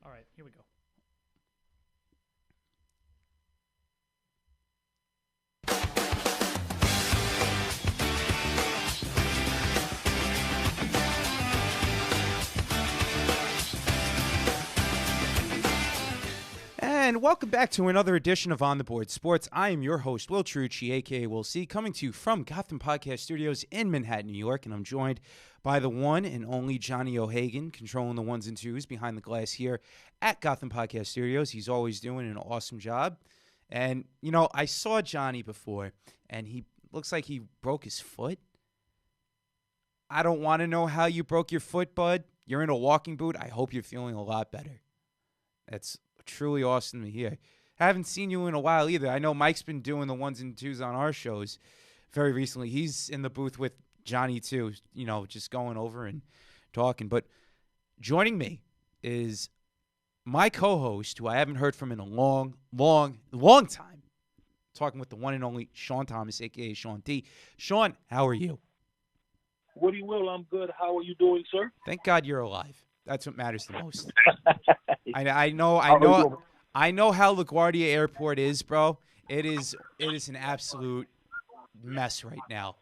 All right, here we go. And welcome back to another edition of On the Board Sports. I am your host, Will Chiarucci, a.k.a. Will C., coming to you from Gotham Podcast Studios in Manhattan, New York. And I'm joined by the one and only Johnny O'Hagan, controlling the ones and twos behind the glass here at Gotham Podcast Studios. He's always doing an awesome job. And, you know, I saw Johnny before, and he looks like he broke his foot. I don't want to know how you broke your foot, bud. You're in a walking boot. I hope you're feeling a lot better. That's truly awesome to hear. Haven't seen you in a while either. I know Mike's been doing the ones and twos on our shows very recently. He's in the booth with Johnny too, you know, just going over and talking. But joining me is my co-host, who I haven't heard from in a long time, talking with the one and only Shawn Thomas, a.k.a. Shawn T. Shawn, how are you? Woody Will, I'm good. How are you doing, sir? Thank God you're alive. That's what matters the most. I know how LaGuardia Airport is, bro. It is an absolute mess right now.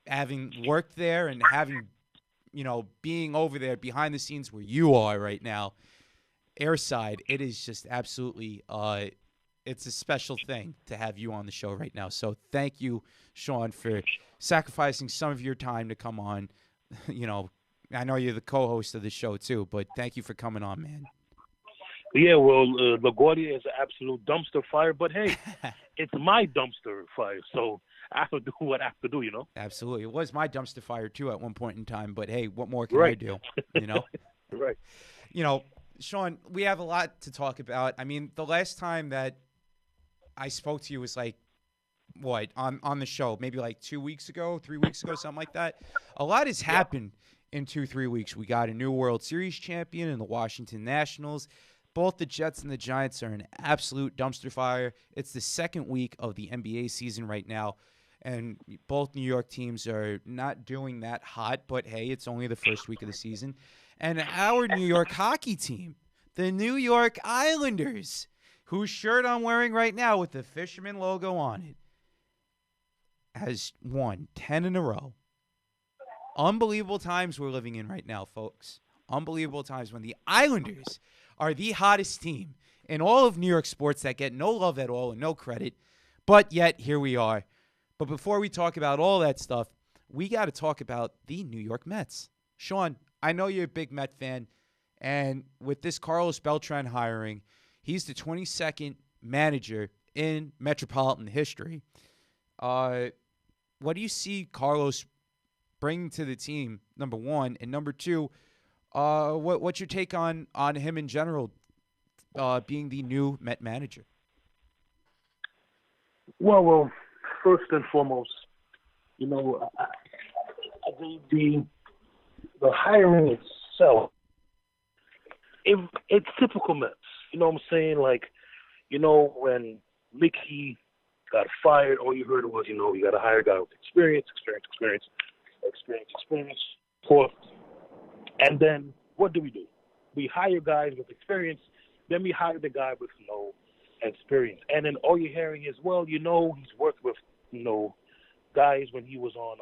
Having worked there and having, you know, being over there behind the scenes where you are right now, airside, it is just absolutely it's a special thing to have you on the show right now. So thank you, Shawn, for sacrificing some of your time to come on. You know, I know you're the co-host of the show too, but thank you for coming on, man. Yeah, well, LaGuardia is an absolute dumpster fire, but hey, it's my dumpster fire, so I have to do what I have to do, you know? Absolutely. It was my dumpster fire too at one point in time, but hey, what more can I do, you know? Right. You know, Shawn, we have a lot to talk about. I mean, the last time that I spoke to you was like, what, on the show, maybe like 2 weeks ago, 3 weeks ago, something like that. A lot has happened in 2-3 weeks. We got a new World Series champion in the Washington Nationals. Both the Jets and the Giants are an absolute dumpster fire. It's the second week of the NBA season right now, and both New York teams are not doing that hot, but hey, it's only the first week of the season. And our New York hockey team, the New York Islanders, whose shirt I'm wearing right now with the Fisherman logo on it, has won 10 in a row. Unbelievable times we're living in right now, folks. Unbelievable times when the Islanders are the hottest team in all of New York sports that get no love at all and no credit. But yet, here we are. But before we talk about all that stuff, we got to talk about the New York Mets. Shawn, I know you're a big Met fan, and with this Carlos Beltran hiring, he's the 22nd manager in Metropolitan history. What do you see Carlos bringing to the team, number one? And number two, what's your take on him in general, being the new Met manager? Well, first and foremost, you know, I think the hiring itself, it's typical Mets. You know what I'm saying? Like, you know, when Mickey got fired, all you heard was, you know, you got to hire a guy with experience. Of course. And then what do? We hire guys with experience. Then we hire the guy with no experience. And then all you're hearing is, well, you know, he's worked with, you know, guys when he was on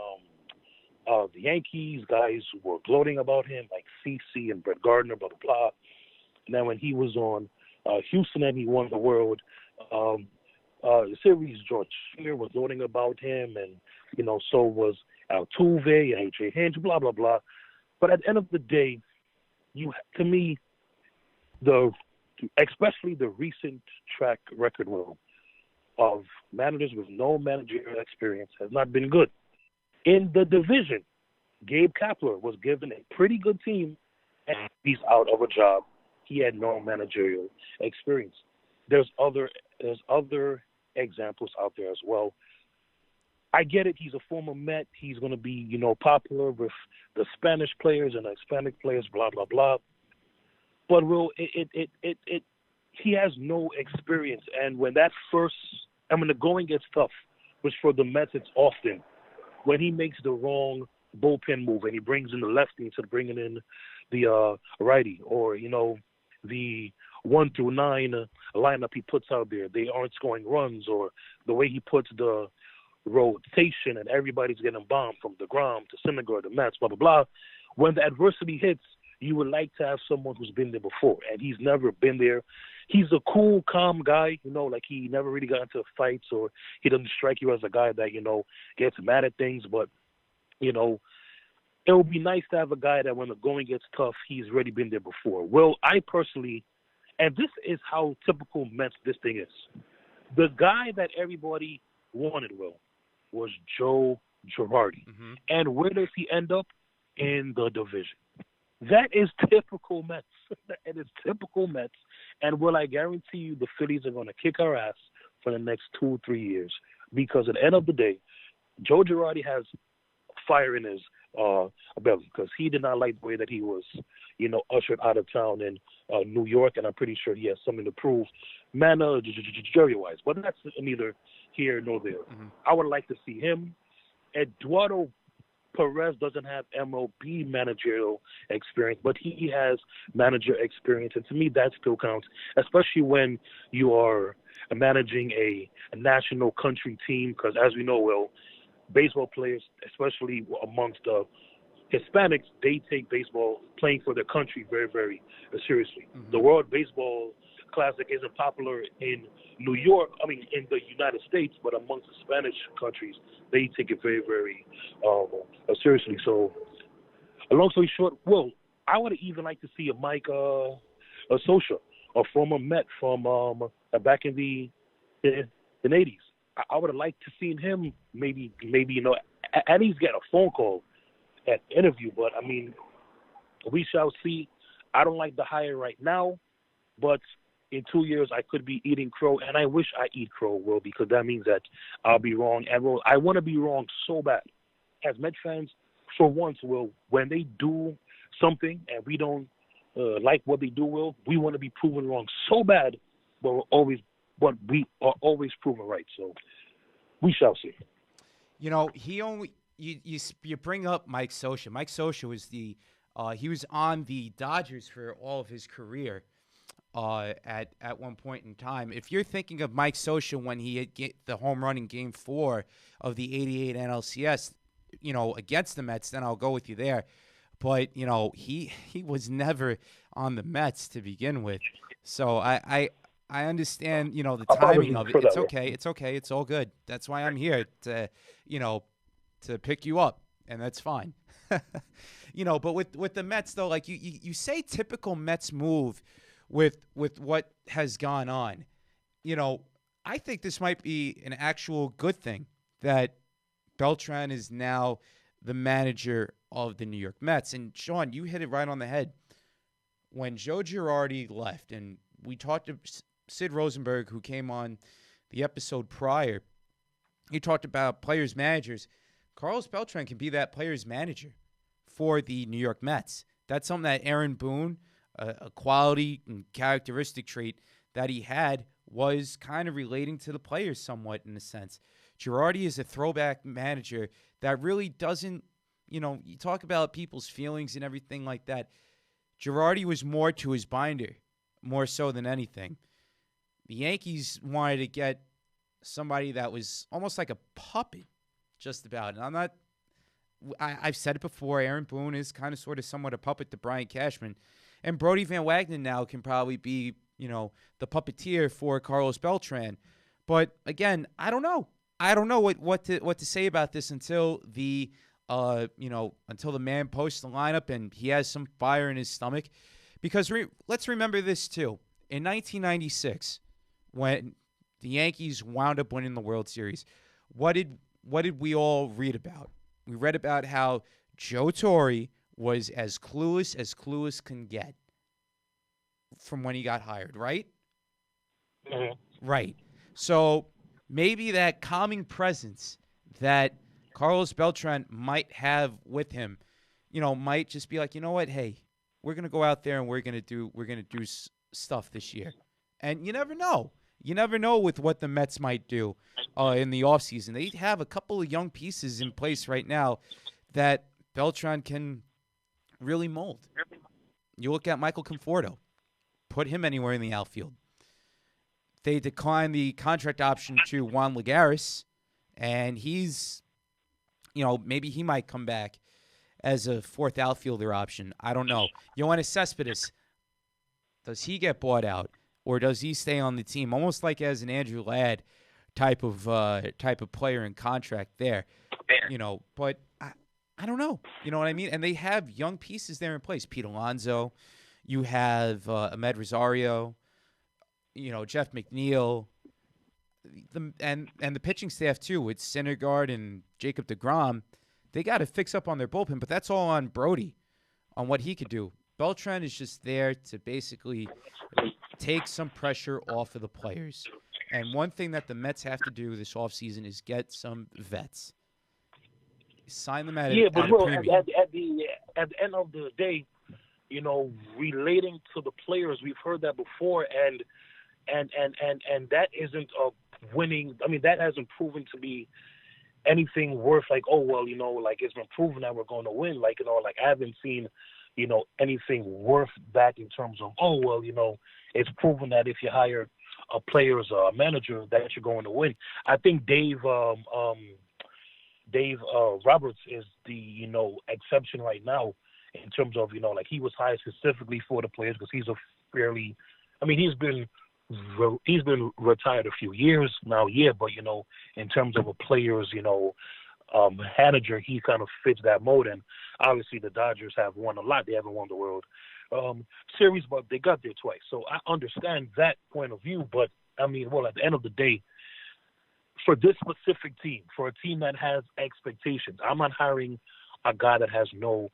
the Yankees, guys who were gloating about him, like CC and Brett Gardner, blah, blah, blah. And then when he was on Houston and he won the World Series, George Springer was gloating about him, and, you know, so was Altuve and A.J. Hinch, blah, blah, blah. But at the end of the day, to me, especially the recent track record of managers with no managerial experience has not been good. In the division, Gabe Kapler was given a pretty good team, and he's out of a job. He had no managerial experience. There's other examples out there as well. I get it. He's a former Met. He's going to be, you know, popular with the Spanish players and the Hispanic players, blah, blah, blah. But he has no experience. And when the going gets tough, which for the Mets it's often, when he makes the wrong bullpen move and he brings in the lefty instead of bringing in the righty, or, you know, the 1 through 9 lineup he puts out there. They aren't scoring runs, or the way he puts the rotation and everybody's getting bombed from DeGrom to Syndergaard to Mets, blah, blah, blah. When the adversity hits, you would like to have someone who's been there before, and he's never been there. He's a cool, calm guy, like he never really got into fights, or he doesn't strike you as a guy that, gets mad at things. But, it would be nice to have a guy that when the going gets tough, he's already been there before. Well, I personally, and this is how typical Mets this thing is. The guy that everybody wanted, was Joe Girardi. Mm-hmm. And where does he end up? In the division. That is typical Mets. It is typical Mets. And I guarantee you the Phillies are going to kick our ass for the next 2 or 3 years. Because at the end of the day, Joe Girardi has fire in his belly, because he did not like the way that he was, ushered out of town in New York, and I'm pretty sure he has something to prove, managerial-wise. But that's neither here nor there. Mm-hmm. I would like to see him. Eduardo Perez doesn't have MLB managerial experience, but he has manager experience, and to me that still counts, especially when you are managing a national country team, because as we know, baseball players, especially amongst the Hispanics, they take baseball, playing for their country, very, very seriously. Mm-hmm. The World Baseball Classic isn't popular in New York, in the United States, but amongst the Spanish countries, they take it very, very seriously. So, a long story short, I would even like to see a Mike Scioscia, a former Met from back in the 80s. I would have liked to seen him maybe at least get a phone call at interview. But we shall see. I don't like the hire right now, but in 2 years I could be eating crow, and I wish I eat crow, because that means that I'll be wrong. And I want to be wrong so bad. As Met fans, for once, when they do something and we don't like what they do, we want to be proven wrong so bad, but we are always proven right. So we shall see. You bring up Mike Scioscia. Mike Scioscia was he was on the Dodgers for all of his career at one point in time. If you're thinking of Mike Scioscia when he had the home run in Game 4 of the '88 NLCS, against the Mets, then I'll go with you there. But he was never on the Mets to begin with. So I understand, the timing of it. It's okay. It's okay. It's all good. That's why I'm here to pick you up, and that's fine. But with the Mets, though, like you say typical Mets move with what has gone on. I think this might be an actual good thing that Beltran is now the manager of the New York Mets. And, Shawn, you hit it right on the head. When Joe Girardi left, and we talked to Sid Rosenberg, who came on the episode prior, he talked about players' managers. Carlos Beltran can be that player's manager for the New York Mets. That's something that Aaron Boone, a quality and characteristic trait that he had, was kind of relating to the players somewhat in a sense. Girardi is a throwback manager that really doesn't, you talk about people's feelings and everything like that. Girardi was more to his binder, more so than anything. The Yankees wanted to get somebody that was almost like a puppet, just about. And I've said it before, Aaron Boone is kind of sort of somewhat a puppet to Brian Cashman. And Brodie Van Wagenen now can probably be, the puppeteer for Carlos Beltran. But again, I don't know. I don't know what to say about this until the until the man posts the lineup and he has some fire in his stomach. Because let's remember this too. In 1996, when the Yankees wound up winning the World Series, what did we all read about? We read about how Joe Torre was as clueless can get from when he got hired, right? Mm-hmm. Right. So maybe that calming presence that Carlos Beltran might have with him, might just be like, you know what? Hey, we're gonna go out there and we're gonna do stuff this year, and you never know. You never know with what the Mets might do in the offseason. They have a couple of young pieces in place right now that Beltran can really mold. You look at Michael Conforto, put him anywhere in the outfield. They declined the contract option to Juan Lagares, and he's, maybe he might come back as a fourth outfielder option. I don't know. Yoenis Cespedes, does he get bought out, or does he stay on the team? Almost like as an Andrew Ladd type of player and contract there, But I don't know. You know what I mean? And they have young pieces there in place. Pete Alonso, you have Ahmed Rosario, Jeff McNeil, and the pitching staff too with Syndergaard and Jacob deGrom. They got to fix up on their bullpen, but that's all on Brody, on what he could do. Beltran is just there to basically take some pressure off of the players. And one thing that the Mets have to do this offseason is get some vets. Sign them at a premium. At the end of the day, relating to the players, we've heard that before, and that isn't a winning. I mean, that hasn't proven to be anything worth like, it's been proven that we're going to win. I haven't seen, anything worth that in terms of, it's proven that if you hire a player's manager that you're going to win. I think Dave Roberts is the, exception right now in terms of, he was hired specifically for the players because he's he's been retired a few years now, but, in terms of a player's, manager, he kind of fits that mode. And obviously the Dodgers have won a lot. They haven't won the World Series, but they got there twice. So I understand that point of view. But, at the end of the day, for this specific team, for a team that has expectations, I'm not hiring a guy that has no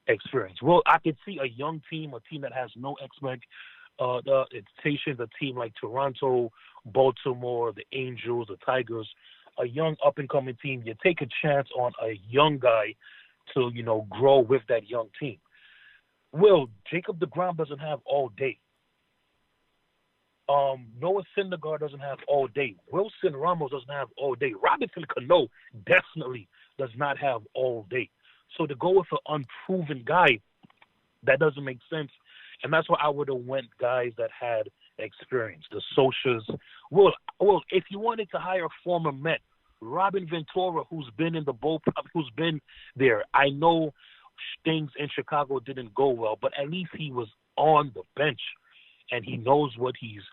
experience. Well, I could see a young team, a team that has no expectations, a team like Toronto, Baltimore, the Angels, the Tigers, a young up-and-coming team. You take a chance on a young guy to, grow with that young team. Well, Jacob deGrom doesn't have all day. Noah Syndergaard doesn't have all day. Wilson Ramos doesn't have all day. Robinson Cano definitely does not have all day. So to go with an unproven guy, that doesn't make sense. And that's why I would have went guys that had experience, the Sochas. Well, if you wanted to hire a former Met, Robin Ventura, who's been in the bullpen, who's been there. I know things in Chicago didn't go well, but at least he was on the bench and he knows what he's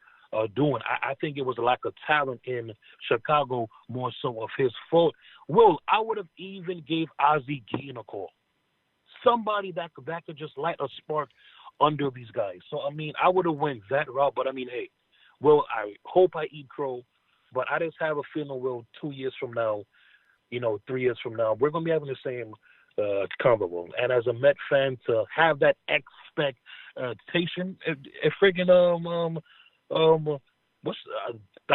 doing. I think it was a lack of talent in Chicago, more so of his fault. Well, I would have even gave Ozzie Guillen a call. Somebody that could just light a spark under these guys. So, I would have went that route, but hey, I hope I eat crow, but I just have a feeling, 2 years from now, 3 years from now, we're going to be having the same convo. And as a Met fan, to have that expectation, I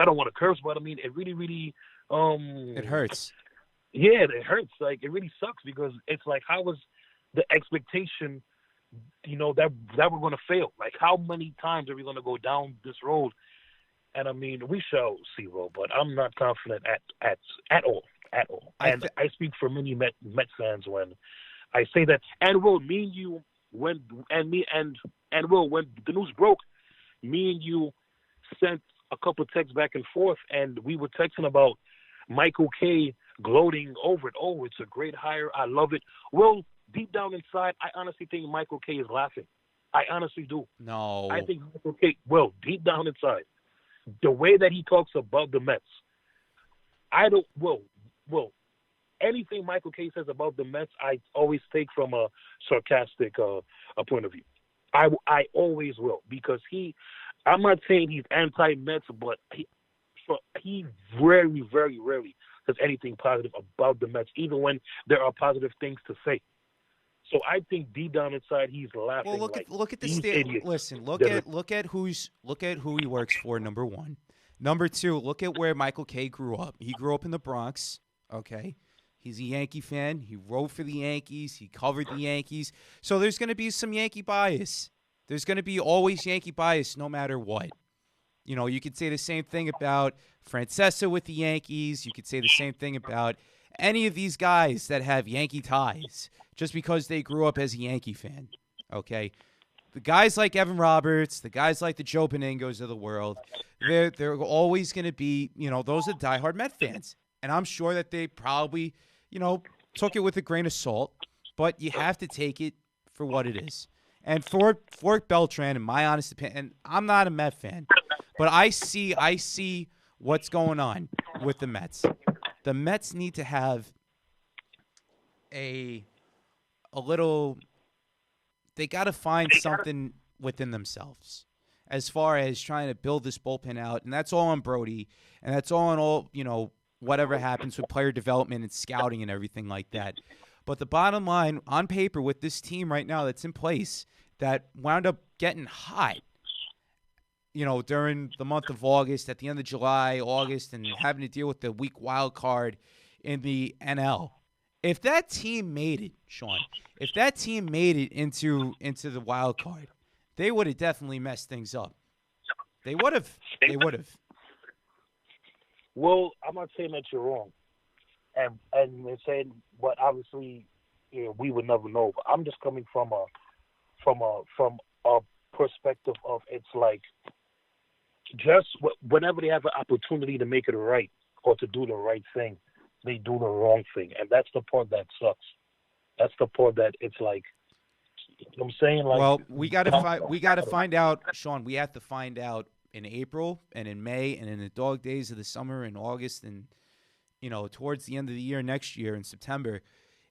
don't want to curse, but it really, really, it hurts. Yeah, it hurts. It really sucks because it's how was the expectation, that we're going to fail? How many times are we going to go down this road? And we shall see, but I'm not confident at all. And I speak for many Met fans when I say that. And me and you, when the news broke, me and you sent a couple of texts back and forth, and we were texting about Michael Kay gloating over it. Oh, it's a great hire. I love it. Well, deep down inside, I honestly think Michael Kay is laughing. I honestly do. No. I think Michael Kay, deep down inside, the way that he talks about the Mets, anything Michael Kay says about the Mets, I always take from a sarcastic point of view. I always will, because I'm not saying he's anti-Mets, but he very, very rarely says anything positive about the Mets, even when there are positive things to say. So I think deep down inside he's laughing. Well, look at the state. Listen, look at who he works for. Number one, number two. Look at where Michael Kay grew up. He grew up in the Bronx. Okay, he's a Yankee fan. He wrote for the Yankees. He covered the Yankees. So there's going to be some Yankee bias. There's going to be always Yankee bias, no matter what. You could say the same thing about Francesa with the Yankees. You could say the same thing about any of these guys that have Yankee ties just because they grew up as a Yankee fan, okay? the guys like Evan Roberts, the guys like the Joe Beningos of the world, they're always going to be, those are diehard Met fans. And I'm sure that they probably, took it with a grain of salt, but you have to take it for what it is. And for Beltran, in my honest opinion, and I'm not a Met fan, but I see what's going on with the Mets. The Mets need to have a little. They got to find something within themselves as far as trying to build this bullpen out, and that's all on Brody, and that's all on whatever happens with player development and scouting and everything like that. But the bottom line, on paper, with this team right now that's in place, that wound up getting hot, during the month of August, at the end of July, August, and having to deal with the weak wild card in the NL. If that team made it, Shawn, if that team made it into the wild card, they would have definitely messed things up. They would have. They would have. Well, I'm not saying that you're wrong, and saying, but obviously, we would never know. But I'm just coming from a perspective of, it's like, just whenever they have an opportunity to make it right or to do the right thing, they do the wrong thing, and that's the part that sucks. That's the part that it's like, I'm saying, like, well, we got to find out, Shawn. We have to find out in April and in May and in the dog days of the summer in August and towards the end of the year next year in September,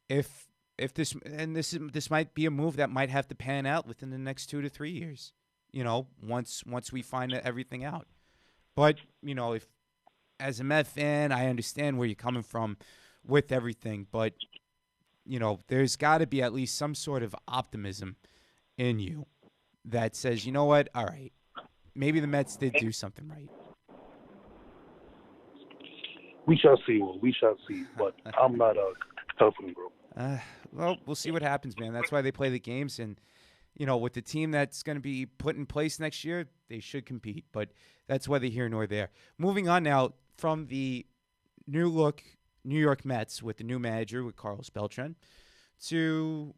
if this might be a move that might have to pan out within the next 2 to 3 years. Once we find everything out. But if as a Met fan, I understand where you're coming from with everything, but there's got to be at least some sort of optimism in you that says, you know what, all right, maybe the Mets did do something right. We shall see. But I'm not helping, bro. Well, we'll see what happens, man. That's why they play the games, and with the team that's going to be put in place next year, they should compete. But that's whether here nor there. Moving on now from the new look New York Mets with the new manager, with Carlos Beltran, to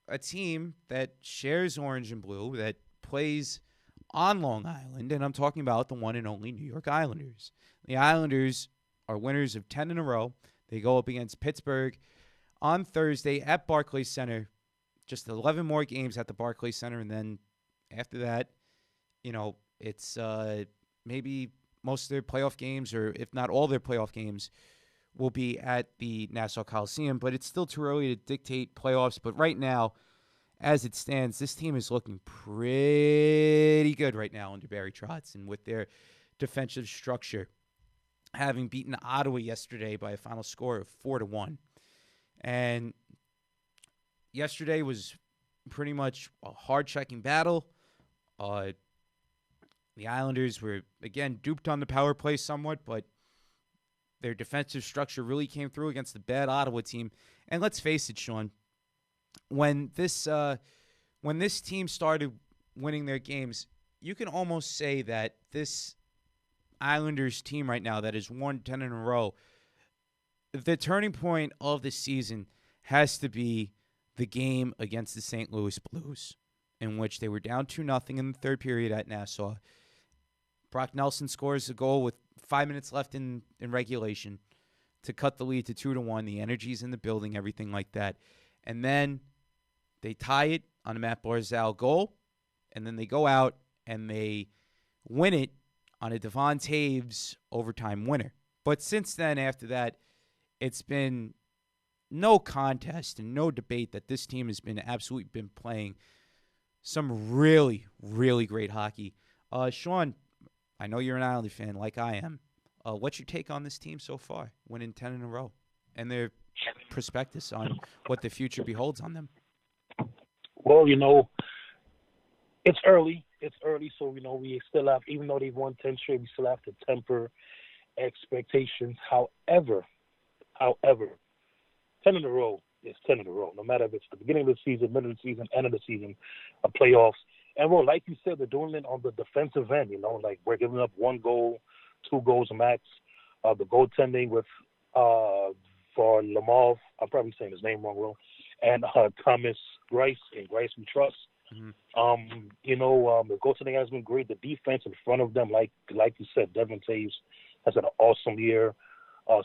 a team that shares orange and blue, that plays on Long Island, and I'm talking about the one and only New York Islanders. The Islanders are winners of 10 in a row. They go up against Pittsburgh on Thursday at Barclays Center. Just 11 more games at the Barclays Center, and then after that, it's maybe most of their playoff games, or if not all their playoff games, will be at the Nassau Coliseum. But it's still too early to dictate playoffs. But right now, as it stands, this team is looking pretty good right now under Barry Trotz, and with their defensive structure, having beaten Ottawa yesterday by a final score of 4-1. And yesterday was pretty much a hard-checking battle. The Islanders were, again, duped on the power play somewhat, but their defensive structure really came through against the bad Ottawa team. And let's face it, Shawn, when this team started winning their games, you can almost say that this Islanders team right now that has won 10 in a row, the turning point of the season has to be the game against the St. Louis Blues, in which they were down 2-0 in the third period at Nassau. Brock Nelson scores a goal with 5 minutes left in regulation to cut the lead to 2-1. The energy's in the building, everything like that. And then they tie it on a Matt Barzal goal, and then they go out and they win it on a Devon Taves overtime winner. But since then, after that, it's been no contest and no debate that this team has been playing some really, really great hockey. Shawn, I know you're an Islander fan like I am. What's your take on this team so far, winning 10 in a row, and their prospectus on what the future beholds on them? Well, it's early. So, we still have, even though they've won 10 straight, we still have to temper expectations. However, 10 in a row is 10 in a row, no matter if it's the beginning of the season, middle of the season, end of the season, playoffs. And, well, like you said, they're doing it on the defensive end, like we're giving up 1 goal, 2 goals max. The goaltending with for Lamov, I'm probably saying his name wrong, and Thomas Grice, and Grice we trust. Mhm. The goaltending has been great. The defense in front of them, like you said, Devin Taves has had an awesome year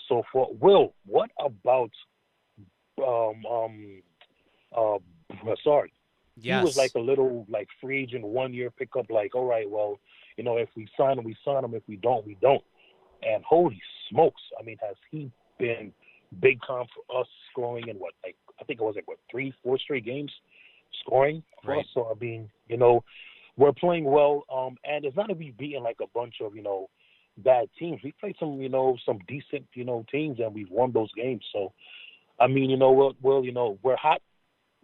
so far. Will, what about um um uh sorry. He was like Yes. a little like free agent 1 year pickup, like, all right, well, if we sign him, we sign him. If we don't, we don't. And holy smokes, I mean, has he been big time for us scoring in what, like, I think it was like, what, 3, 4 straight games scoring for us? Right. So, I mean, we're playing well. And it's not that we've beaten like a bunch of, bad teams. We played some, some decent, teams, and we've won those games. So, I mean, we're hot.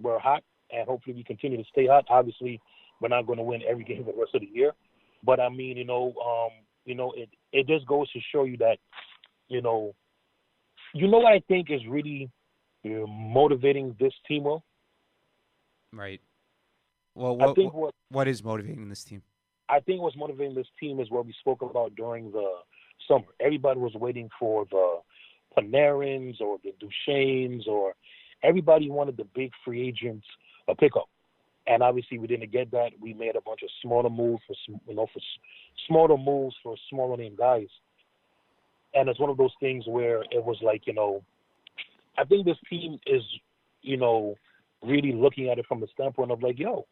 We're hot, and hopefully we continue to stay hot. Obviously, we're not going to win every game the rest of the year. But I mean, it just goes to show you that, you know, what I think is really motivating this team. Well, Right. Well, I think what what is motivating this team? I think what's motivating this team is what we spoke about during the summer. Everybody was waiting for the Panarins or the Duchesnes, or everybody wanted the big free agents pickup. And obviously, we didn't get that. We made a bunch of smaller moves for smaller moves for smaller name guys. And it's one of those things where it was like, I think this team is, you know, really looking at it from the standpoint of like, yo,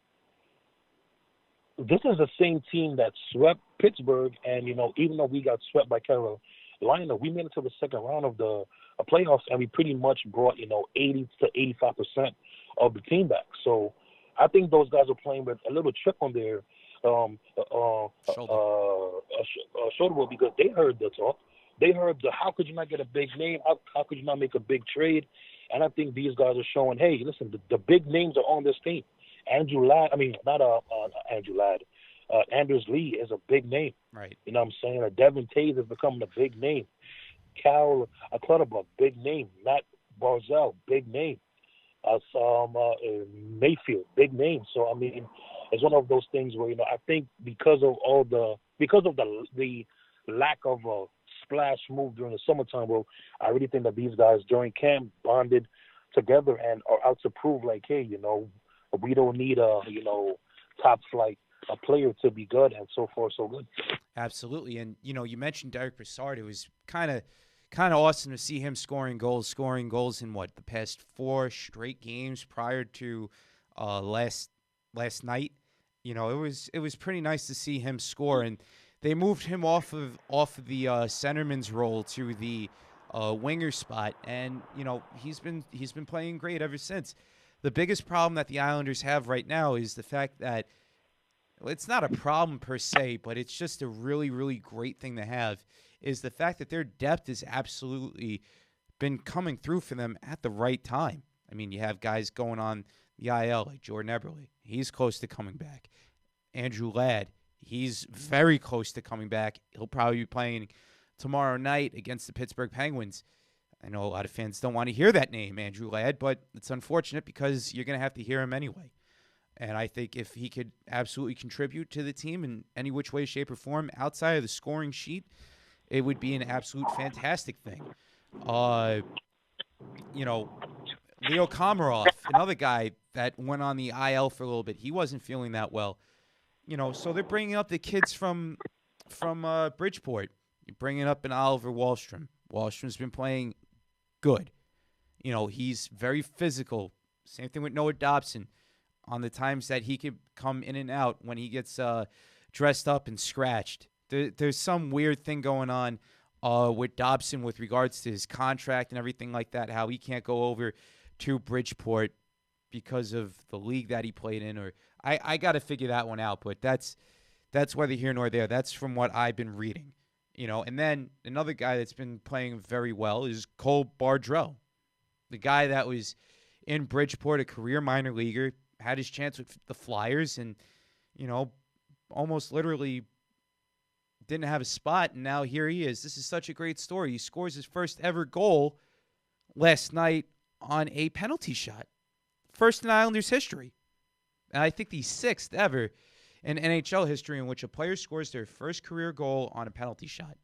this is the same team that swept Pittsburgh, and even though we got swept by Carolina, we made it to the second round of the playoffs, and we pretty much brought 80 to 85% of the team back. So I think those guys are playing with a little chip on their Shoulder. shoulder roll, because they heard the talk. They heard how could you not get a big name? How could you not make a big trade? And I think these guys are showing, hey, listen, the big names are on this team. Andrew Ladd, I mean, not Andrew Ladd. Anders Lee is a big name. Right. You know what I'm saying? Devin Taves is becoming a big name. Cal Clutterbuck, big name. Matt Barzell, big name. Mayfield, big name. So I mean, it's one of those things where I think because of the lack of a splash move during the summertime, well, I really think that these guys during camp bonded together and are out to prove like, hey, we don't need a top flight a player to be good, and so far so good. Absolutely. And you mentioned Derek Brassard. It was kind of awesome to see him scoring goals in what, the past 4 straight games prior to last night. It was pretty nice to see him score, and they moved him off of the centerman's role to the winger spot, and he's been playing great ever since. The biggest problem that the Islanders have right now is the fact that, well, it's not a problem per se, but it's just a really, really great thing to have, is the fact that their depth has absolutely been coming through for them at the right time. I mean, you have guys going on the IL like Jordan Eberle. He's close to coming back. Andrew Ladd, he's very close to coming back. He'll probably be playing tomorrow night against the Pittsburgh Penguins. I know a lot of fans don't want to hear that name, Andrew Ladd, but it's unfortunate because you're going to have to hear him anyway. And I think if he could absolutely contribute to the team in any which way, shape, or form outside of the scoring sheet, it would be an absolute fantastic thing. Leo Komarov, another guy that went on the IL for a little bit, he wasn't feeling that well. So they're bringing up the kids from Bridgeport. You're bringing up an Oliver Wahlstrom. Wahlstrom's been playing good. He's very physical. Same thing with Noah Dobson. On the times that he could come in and out when he gets dressed up and scratched. There's some weird thing going on with Dobson with regards to his contract and everything like that, how he can't go over to Bridgeport because of the league that he played in. Or I got to figure that one out, but that's neither here nor there. That's from what I've been reading. And then another guy that's been playing very well is Cole Bardrell, the guy that was in Bridgeport, a career minor leaguer, had his chance with the Flyers, and almost literally didn't have a spot, and now here he is. This is such a great story. He scores his first ever goal last night on a penalty shot, first in Islanders history, and I think the 6th ever in NHL history in which a player scores their first career goal on a penalty shot.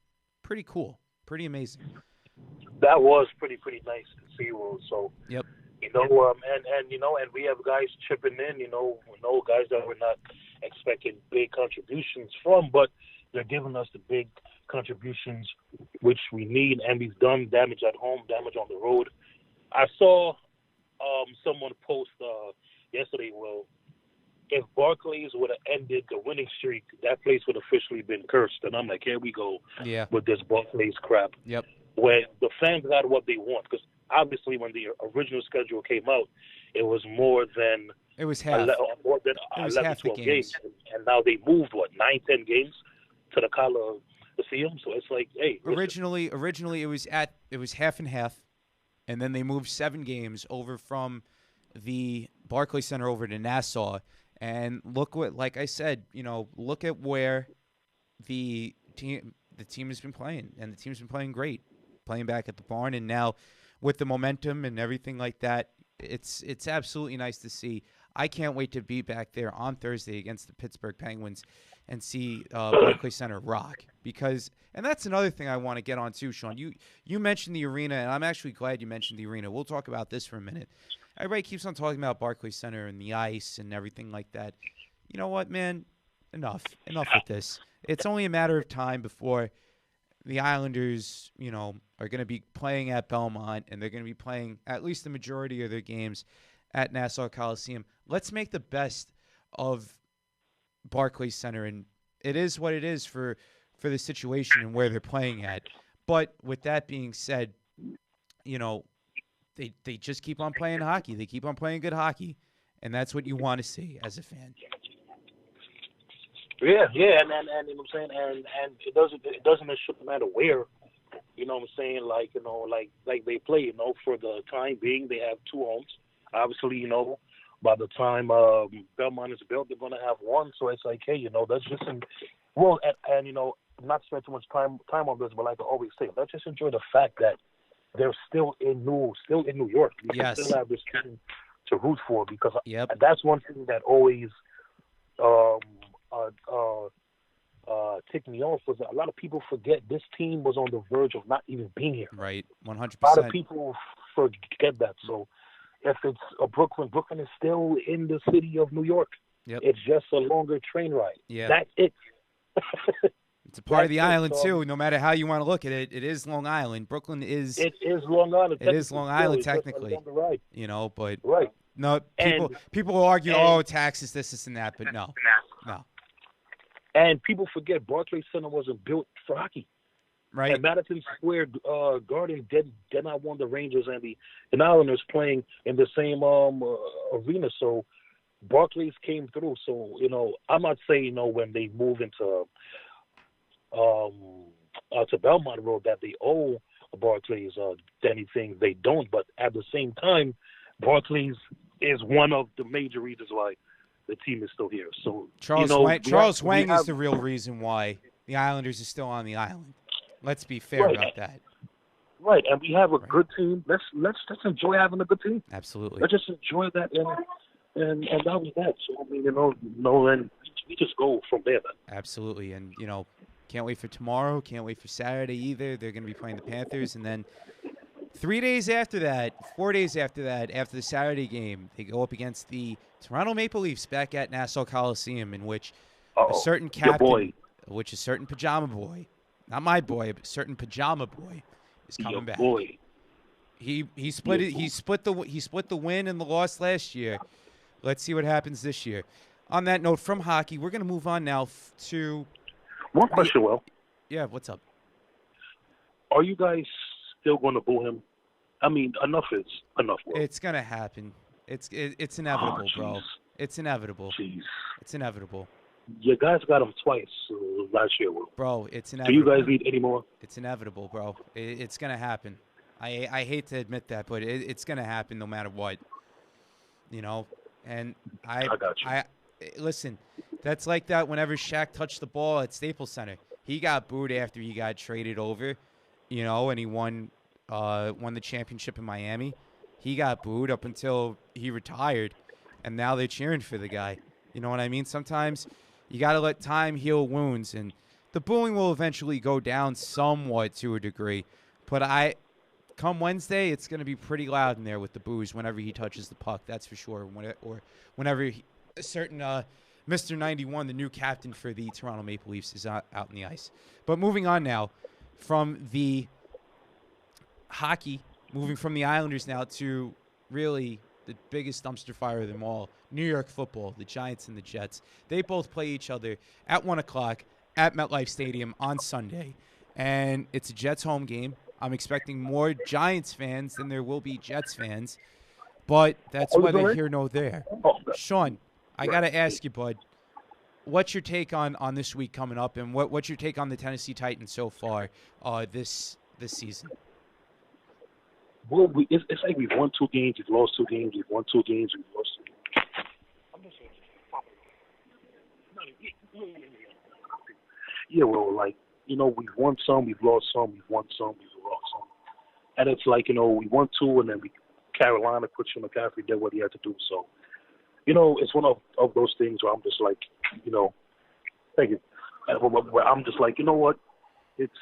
Pretty cool, pretty amazing. That was pretty nice to see. So Yep. And we have guys chipping in, guys that we're not expecting big contributions from, but they're giving us the big contributions which we need, and we've done damage at home, damage on the road. I saw someone post yesterday, well, if Barclays would have ended the winning streak, that place would have officially been cursed. And I'm like, here we go with this Barclays crap. Yep. When the fans got what they want, because obviously when the original schedule came out, it was more than it was half. More than 11, 12 games. And now they moved, 9, 10 games to the Coliseum. So it's like, hey. Originally it was half and half, and then they moved 7 games over from the Barclays Center over to Nassau. And look what, like I said, look at where the team has been playing, and the team's been playing great, playing back at the barn, and now with the momentum and everything like that, it's absolutely nice to see. I can't wait to be back there on Thursday against the Pittsburgh Penguins and see Barclays Center rock, and that's another thing I want to get on too, Shawn. You mentioned the arena, and I'm actually glad you mentioned the arena. We'll talk about this for a minute. Everybody keeps on talking about Barclays Center and the ice and everything like that. You know what, man? Enough with this. It's only a matter of time before the Islanders, are going to be playing at Belmont, and they're going to be playing at least the majority of their games at Nassau Coliseum. Let's make the best of Barclays Center, and it is what it is for the situation and where they're playing at. But with that being said, they just keep on playing hockey. They keep on playing good hockey, and that's what you want to see as a fan. Yeah, and you know what I'm saying, and it doesn't matter where, you know what I'm saying, like they play, for the time being they have 2 homes. Obviously, by the time Belmont is built, they're gonna have 1. So it's like, hey, that's just not spend too much time on this, but like I always say, let's just enjoy the fact that they're still in New York. We still have this team to root for, because that's one thing that always ticked me off, was that a lot of people forget this team was on the verge of not even being here. Right, 100%. A lot of people forget that. So if it's Brooklyn is still in the city of New York. Yep. It's just a longer train ride. Yeah. That's it. It's a part of the island, too. No matter how you want to look at it, it is Long Island. Brooklyn is... It is Long Island. It is Long Island, technically. Right. But... Right. No, people will argue, taxes, this, and that, but no. And people forget Barclays Center wasn't built for hockey. Right. And Madison Square Garden did not want the Rangers and the Islanders playing in the same arena. So Barclays came through. So, I'm not saying, when they move into to Belmont Road that they owe Barclays anything. They don't. But at the same time, Barclays is one of the major reasons why the team is still here. So Charles Wang is the real reason why the Islanders are still on the island. Let's be fair about that. Right, and we have a good team. Let's just enjoy having a good team. Absolutely. Let's just enjoy that, and that was that. So and we just go from there. Then. Absolutely, and can't wait for tomorrow. Can't wait for Saturday either. They're going to be playing the Panthers, and then 4 days after that, after the Saturday game, they go up against the Toronto Maple Leafs back at Nassau Coliseum, in which a certain captain, which is certain Pajama Boy, not my boy, but certain Pajama Boy, is coming back. Boy. He split it. He split the win and the loss last year. Let's see what happens this year. On that note, from hockey, we're going to move on now to one question. Will, yeah, what's up? Are you guys still going to boo him? I mean, enough is enough. Will. It's going to happen. It's inevitable, bro. It's inevitable. Jeez. It's inevitable. You guys got him twice last year, Will. Bro, it's inevitable. Do you guys need any more? It's inevitable, bro. It's going to happen. I hate to admit that, but it's going to happen no matter what. And I got you. Listen, that's like that whenever Shaq touched the ball at Staples Center. He got booed after he got traded over, and he won the championship in Miami. He got booed up until he retired, and now they're cheering for the guy. You know what I mean? Sometimes you got to let time heal wounds, and the booing will eventually go down somewhat to a degree. But come Wednesday, it's going to be pretty loud in there with the boos whenever he touches the puck. That's for sure. Or whenever a certain Mr. 91, the new captain for the Toronto Maple Leafs, is out in the ice. But moving on now from the hockey, moving from the Islanders now to really the biggest dumpster fire of them all, New York football, the Giants and the Jets. They both play each other at 1 o'clock at MetLife Stadium on Sunday. And it's a Jets home game. I'm expecting more Giants fans than there will be Jets fans. But that's whether here nor there. Shawn, I got to ask you, bud, what's your take on this week coming up, and what's your take on the Tennessee Titans so far this season? Well, it's like we've won 2 games, we've lost 2 games, we've won 2 games, we've lost 2 games. I'm just yeah, well, like, we've won some, we've lost some, we've won some, we've lost some. And it's like, we won 2, and then Carolina put McCaffrey did what he had to do. So, it's one of those things where I'm just like, thank you. Where I'm just like, you know what? It's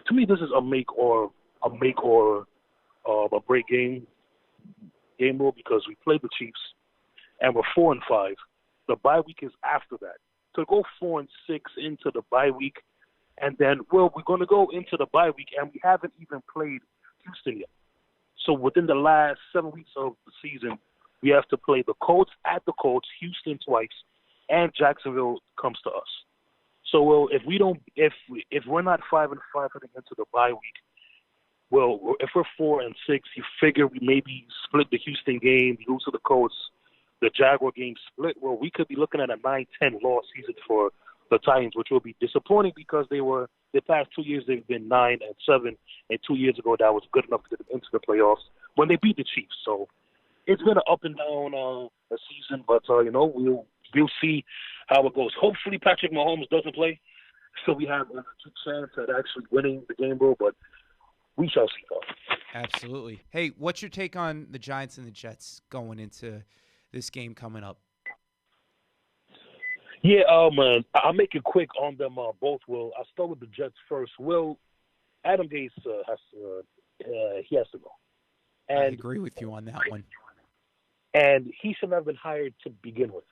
to me, this is a make or a break game rule, because we played the Chiefs and we're 4-5. The bye week is after that. To go 4-6 into the bye week, and then we're going to go into the bye week and we haven't even played Houston yet. So within the last 7 weeks of the season, we have to play the Colts at the Colts, Houston twice, and Jacksonville comes to us. So if we're not 5-5 heading into the bye week, well, if we're 4-6, you figure we maybe split the Houston game, lose to the Colts, the Jaguar game split. Well, we could be looking at a 9-10 loss season for the Titans, which will be disappointing because the past 2 years they've been 9-7, and 2 years ago that was good enough to get them into the playoffs when they beat the Chiefs. So it's been an up and down a season, but we'll see how it goes. Hopefully Patrick Mahomes doesn't play, so we have a chance at actually winning the game, bro. But we shall see, though. Absolutely. Hey, what's your take on the Giants and the Jets going into this game coming up? Yeah, I'll make it quick on them both. Will I'll start with the Jets first. Will Adam Gase has to go. And, I agree with you on that one. And he should not have been hired to begin with.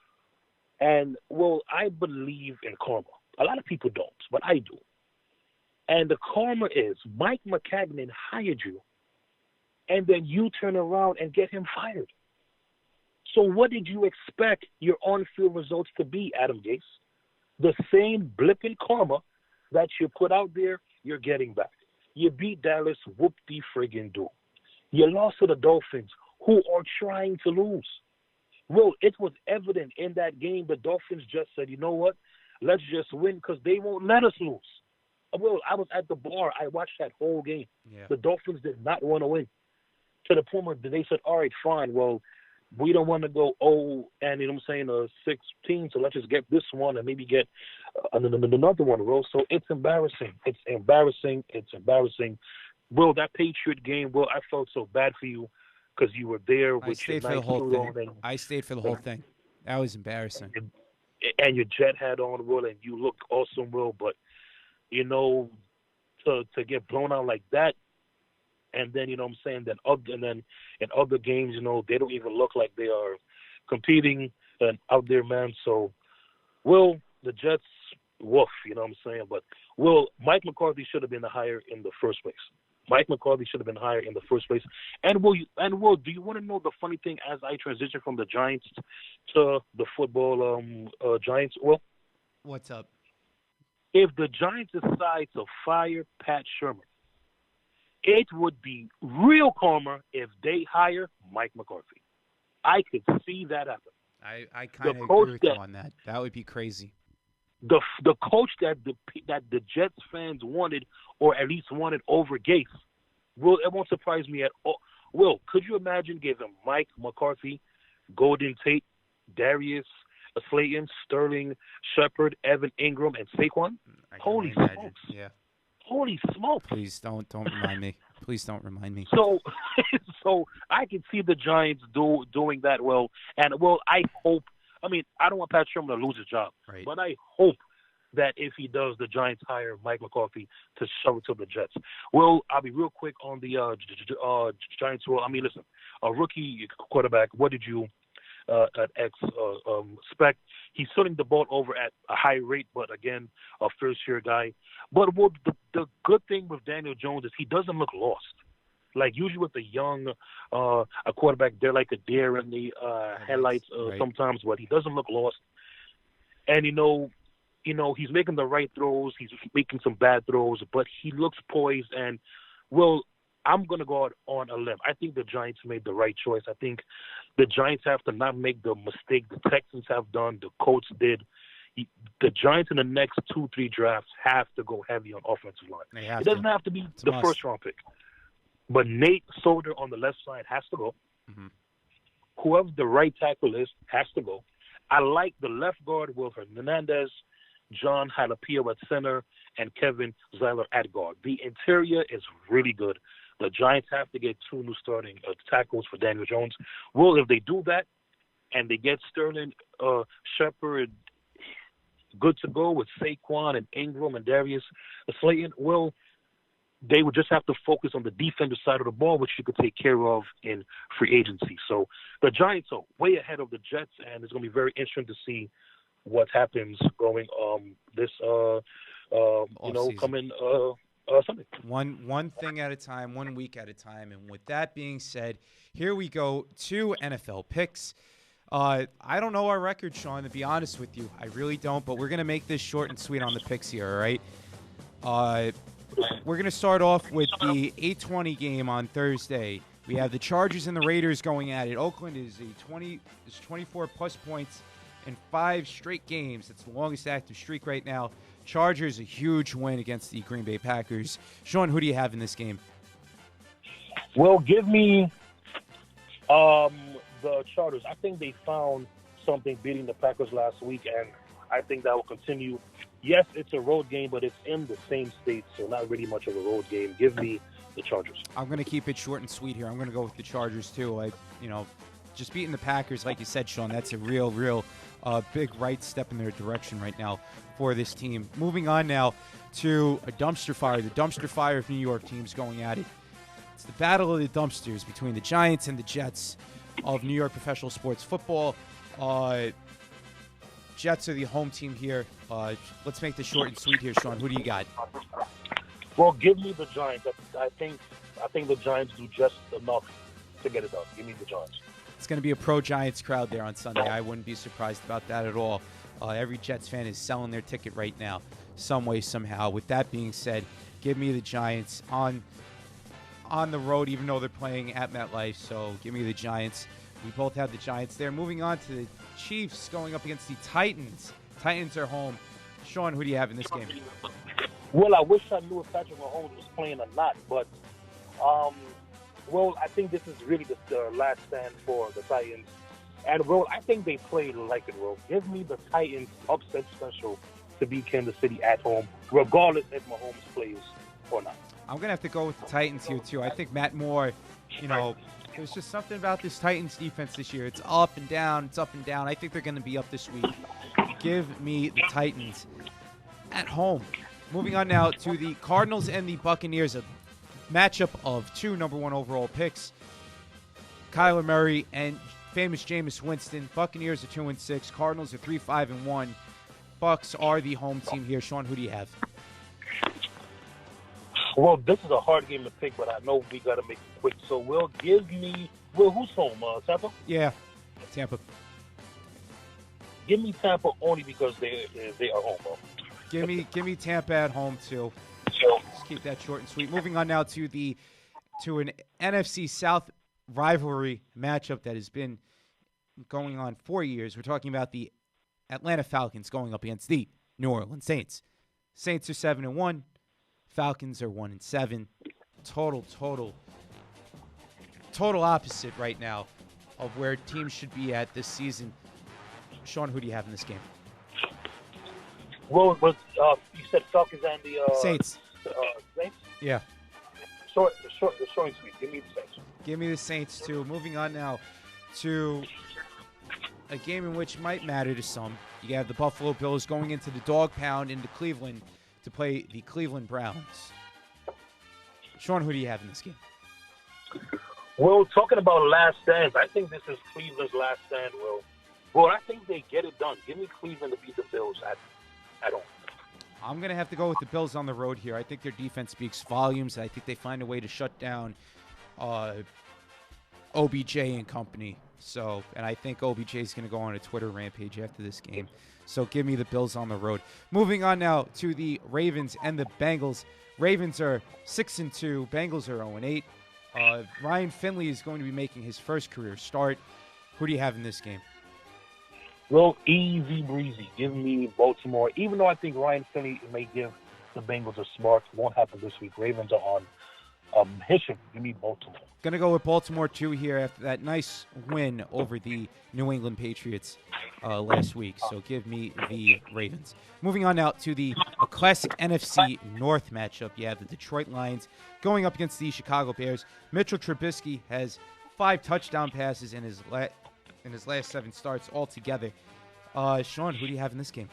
And I believe in karma. A lot of people don't, but I do. And the karma is Mike McCagnon hired you, and then you turn around and get him fired. So what did you expect your on-field results to be, Adam Gase? The same blip in karma that you put out there, you're getting back. You beat Dallas, whoop-de-friggin-do. You lost to the Dolphins, who are trying to lose. Well, it was evident in that game the Dolphins just said, you know what, let's just win because they won't let us lose. Well, I was at the bar. I watched that whole game. Yeah. The Dolphins did not want to win. To the point where they said, all right, fine, well, we don't want to go 16, so let's just get this one and maybe get another one, Will. So it's embarrassing. It's embarrassing. Will, that Patriot game, Will, I felt so bad for you because you were there with your nice suit on. I stayed for the whole thing. That was embarrassing. And your jet hat on, Will, and you looked awesome, Will. But, to get blown out like that, and then, then in other games, they don't even look like they are competing and out there, man. So, Will, the Jets, woof, But, Will, Mike McCarthy should have been higher in the first place. Mike McCarthy should have been higher in the first place. And Will, do you want to know the funny thing as I transition from the Giants to the football Giants, Will? What's up? If the Giants decide to fire Pat Shermer, it would be real karma if they hire Mike McCarthy. I could see that happen. I kind of agree with you on that. That would be crazy. The coach that the Jets fans wanted, or at least wanted over Gase, it won't surprise me at all. Will, could you imagine giving Mike McCarthy, Golden Tate, Darius Slayton, Sterling Shepard, Evan Ingram, and Saquon? Holy smokes! Yeah. Holy smokes! Please don't remind me. Please don't remind me. So I can see the Giants doing that well, and I hope. I mean, I don't want Pat Shermer to lose his job, right. But I hope that if he does, the Giants hire Mike McCarthy to shove it to the Jets. Well, I'll be real quick on the Giants role. I mean, listen, a rookie quarterback, what did you expect? He's turning the ball over at a high rate, but again, a first-year guy. But the good thing with Daniel Jones is he doesn't look lost. Like usually with a young a quarterback, they're like a deer in the headlights sometimes, but he doesn't look lost. And he's making the right throws. He's making some bad throws, but he looks poised. And well, I'm gonna go out on a limb. I think the Giants made the right choice. I think the Giants have to not make the mistake the Texans have done, the Colts did. The Giants in the next 2-3 drafts have to go heavy on offensive line. It doesn't have to be the first-round pick. But Nate Solder on the left side has to go. Mm-hmm. Whoever the right tackle is has to go. I like the left guard, Wilfred Hernandez, John Halapio at center, and Kevin Zeiler at guard. The interior is really good. The Giants have to get 2 new starting tackles for Daniel Jones. Well, if they do that and they get Sterling Shepard good to go with Saquon and Ingram and Darius Slayton, well, they would just have to focus on the defensive side of the ball, which you could take care of in free agency. So the Giants are way ahead of the Jets, and it's going to be very interesting to see what happens going this coming Sunday. One thing at a time, 1 week at a time. And with that being said, here we go to NFL picks. I don't know our record, Shawn, to be honest with you. I really don't, but we're going to make this short and sweet on the picks here, all right? We're going to start off with the 8:20 game on Thursday. We have the Chargers and the Raiders going at it. Oakland is 24-plus points in 5 straight games. It's the longest active streak right now. Chargers, a huge win against the Green Bay Packers. Shawn, who do you have in this game? Well, give me the Chargers. I think they found something beating the Packers last week, and I think that will continue. Yes, it's a road game, but it's in the same state, so not really much of a road game. Give me the Chargers. I'm going to keep it short and sweet here. I'm going to go with the Chargers, too. Just beating the Packers, like you said, Shawn, that's a real big right step in their direction right now for this team. Moving on now to a dumpster fire. The dumpster fire of New York teams going at it. It's the battle of the dumpsters between the Giants and the Jets of New York professional sports football. Jets are the home team here. Let's make this short and sweet here, Shawn. Who do you got? Well, give me the Giants. I think the Giants do just enough to get it done. Give me the Giants. It's going to be a pro-Giants crowd there on Sunday. I wouldn't be surprised about that at all. Every Jets fan is selling their ticket right now, some way, somehow. With that being said, give me the Giants on the road, even though they're playing at MetLife. So give me the Giants. We both have the Giants there. Moving on to the Chiefs going up against the Titans. Titans are home. Shawn, who do you have in this game? Well, I wish I knew if Patrick Mahomes was playing or not, but I think this is really the last stand for the Titans. And, I think they played like it, Give me the Titans upset special to beat Kansas City at home, regardless if Mahomes plays or not. I'm going to have to go with the Titans here, too. I think Matt Moore, there's just something about this Titans defense this year. It's up and down. It's up and down. I think they're going to be up this week. Give me the Titans at home. Moving on now to the Cardinals and the Buccaneers, a matchup of 2 number 1 overall picks. Kyler Murray and famous Jameis Winston. Buccaneers are 2-6. Cardinals are 3-5-1. Bucs are the home team here. Shawn, who do you have? Well, this is a hard game to pick, but I know we got to make it quick. So who's home? Tampa? Yeah, Tampa. Give me Tampa only because they are home, bro. Give me Tampa at home too. Just keep that short and sweet. Moving on now to an NFC South rivalry matchup that has been going on for years. We're talking about the Atlanta Falcons going up against the New Orleans Saints. Saints are 7-1. Falcons are 1-7. Total opposite right now of where teams should be at this season. Shawn, who do you have in this game? Well, you said Falcons and the Saints. Saints? Yeah. Short and sweet. Give me the Saints. Give me the Saints too. Moving on now to a game in which might matter to some. You have the Buffalo Bills going into the dog pound into Cleveland to play the Cleveland Browns. Shawn, who do you have in this game? Well, talking about last stands, I think this is Cleveland's last stand, Will. Well, I think they get it done. Give me Cleveland to beat the Bills at home. I'm going to have to go with the Bills on the road here. I think their defense speaks volumes. I think they find a way to shut down OBJ and company. So, and I think OBJ is going to go on a Twitter rampage after this game. So give me the Bills on the road. Moving on now to the Ravens and the Bengals. Ravens are 6-2. Bengals are 0-8. Ryan Finley is going to be making his first career start. Who do you have in this game? Well, easy breezy. Give me Baltimore. Even though I think Ryan Finley may give the Bengals a spark, won't happen this week. Ravens are on mission. Give me Baltimore. Going to go with Baltimore, too, here after that nice win over the New England Patriots last week. So give me the Ravens. Moving on now to the classic NFC North matchup. You have the Detroit Lions going up against the Chicago Bears. Mitchell Trubisky has 5 touchdown passes in his last 7 starts altogether. Shawn, who do you have in this game?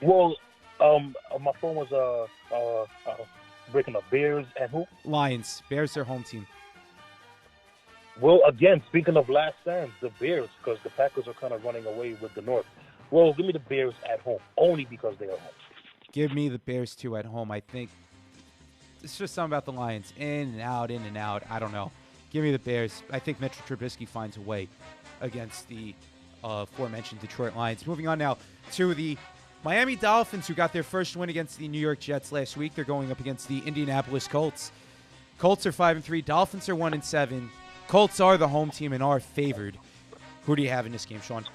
Well, my phone was breaking up. Bears and who? Lions. Bears, their home team. Well, again, speaking of last stands, the Bears, because the Packers are kind of running away with the North. Well, give me the Bears at home, only because they are home. Give me the Bears, too, at home. I think it's just something about the Lions. In and out, in and out. I don't know. Give me the Bears. I think Mitchell Trubisky finds a way against the aforementioned Detroit Lions. Moving on now to the Miami Dolphins, who got their first win against the New York Jets last week. They're going up against the Indianapolis Colts. Colts are 5-3. Dolphins are 1-7. Colts are the home team and are favored. Who do you have in this game, Shawn?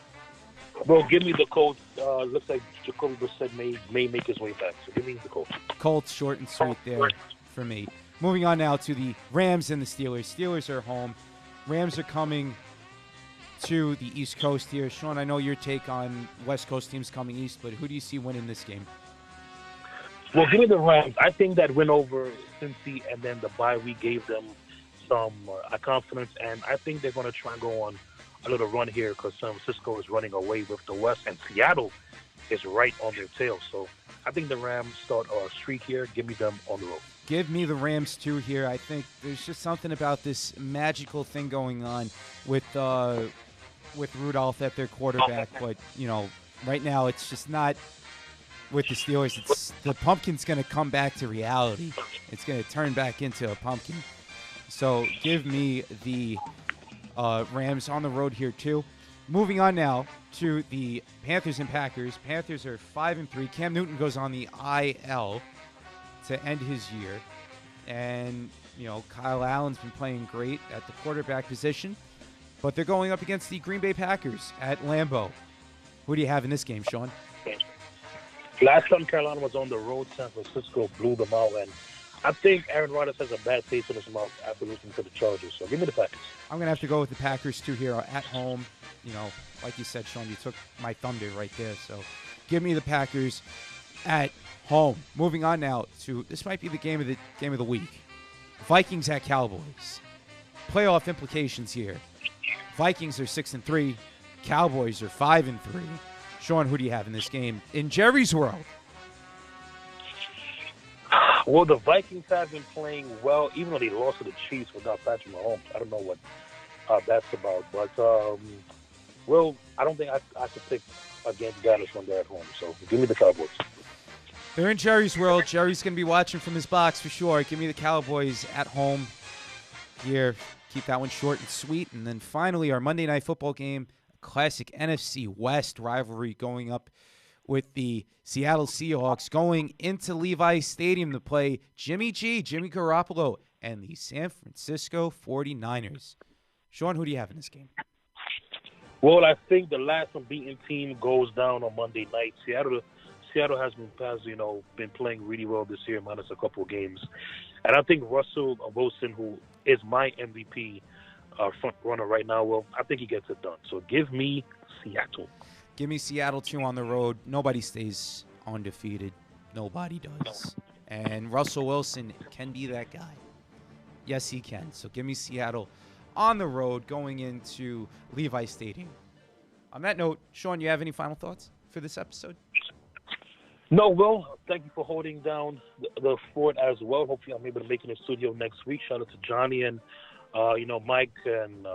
Well, give me the Colts. Looks like Jacoby Brissett may make his way back. So give me the Colts. Colts, short and sweet there for me. Moving on now to the Rams and the Steelers. Steelers are home. Rams are coming to the East Coast here. Shawn, I know your take on West Coast teams coming east, but who do you see winning this game? Well, give me the Rams. I think that win over Cincy and then the bye week gave them some confidence, and I think they're going to try and go on a little run here because San Francisco is running away with the West, and Seattle is right on their tail. So I think the Rams start a streak here. Give me them on the road. Give me the Rams, too, here. I think there's just something about this magical thing going on with Rudolph at their quarterback. But, you know, right now it's just not with the Steelers. It's the pumpkin's going to come back to reality. It's going to turn back into a pumpkin. So give me the Rams on the road here, too. Moving on now to the Panthers and Packers. Panthers are 5-3. Cam Newton goes on the IL to end his year. And, you know, Kyle Allen's been playing great at the quarterback position. But they're going up against the Green Bay Packers at Lambeau. Who do you have in this game, Shawn? Last time Carolina was on the road, San Francisco blew them out. And I think Aaron Rodgers has a bad taste in his mouth after losing to the Chargers. So give me the Packers. I'm going to have to go with the Packers, too, here at home. You know, like you said, Shawn, you took my thunder right there. So give me the Packers at home. Moving on now to this might be the game of the week. Vikings at Cowboys. Playoff implications here. Vikings are 6-3. Cowboys are 5-3. Shawn, who do you have in this game in Jerry's world? Well, the Vikings have been playing well, even though they lost to the Chiefs without Patrick Mahomes. I don't know what that's about. But, well, I don't think I could pick against Dallas when they're at home. So give me the Cowboys. They're in Jerry's world. Jerry's going to be watching from his box for sure. Give me the Cowboys at home here. Keep that one short and sweet. And then finally, our Monday Night Football game, a classic NFC West rivalry going up with the Seattle Seahawks going into Levi's Stadium to play Jimmy Garoppolo, and the San Francisco 49ers. Shawn, who do you have in this game? Well, I think the last unbeaten team goes down on Monday night. Seattle has been playing really well this year, minus a couple of games. And I think Russell Wilson, who is my MVP front runner right now, well, I think he gets it done. So give me Seattle. Give me Seattle, too, on the road. Nobody stays undefeated. Nobody does. And Russell Wilson can be that guy. Yes, he can. So give me Seattle on the road going into Levi Stadium. On that note, Shawn, you have any final thoughts for this episode? No, Will, thank you for holding down the fort as well. Hopefully I'm able to make it in the studio next week. Shout out to Johnny and, Mike and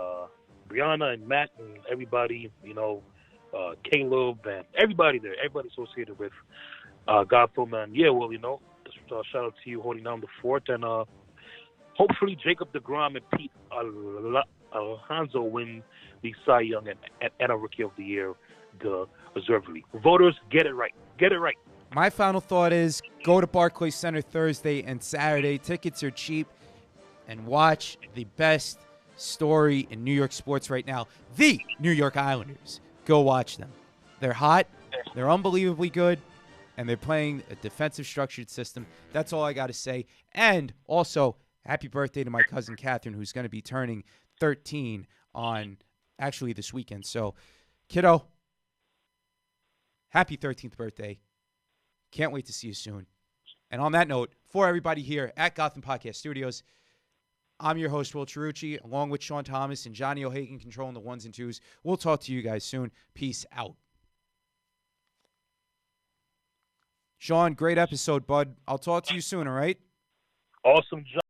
Brianna and Matt and everybody, Caleb and everybody there, everybody associated with Gotham. And, shout out to you holding down the fort. And hopefully Jacob deGrom and Pete Alonso win the Cy Young and a Rookie of the Year deservedly. Voters, get it right. Get it right. My final thought is go to Barclays Center Thursday and Saturday. Tickets are cheap. And watch the best story in New York sports right now, the New York Islanders. Go watch them. They're hot. They're unbelievably good. And they're playing a defensive structured system. That's all I got to say. And also, happy birthday to my cousin Catherine, who's going to be turning 13 on actually this weekend. So, kiddo, happy 13th birthday. Can't wait to see you soon. And on that note, for everybody here at Gotham Podcast Studios, I'm your host, Will Chiarucci, along with Shawn Thomas and Johnny O'Hagan controlling the ones and twos. We'll talk to you guys soon. Peace out. Shawn, great episode, bud. I'll talk to you soon, all right? Awesome job.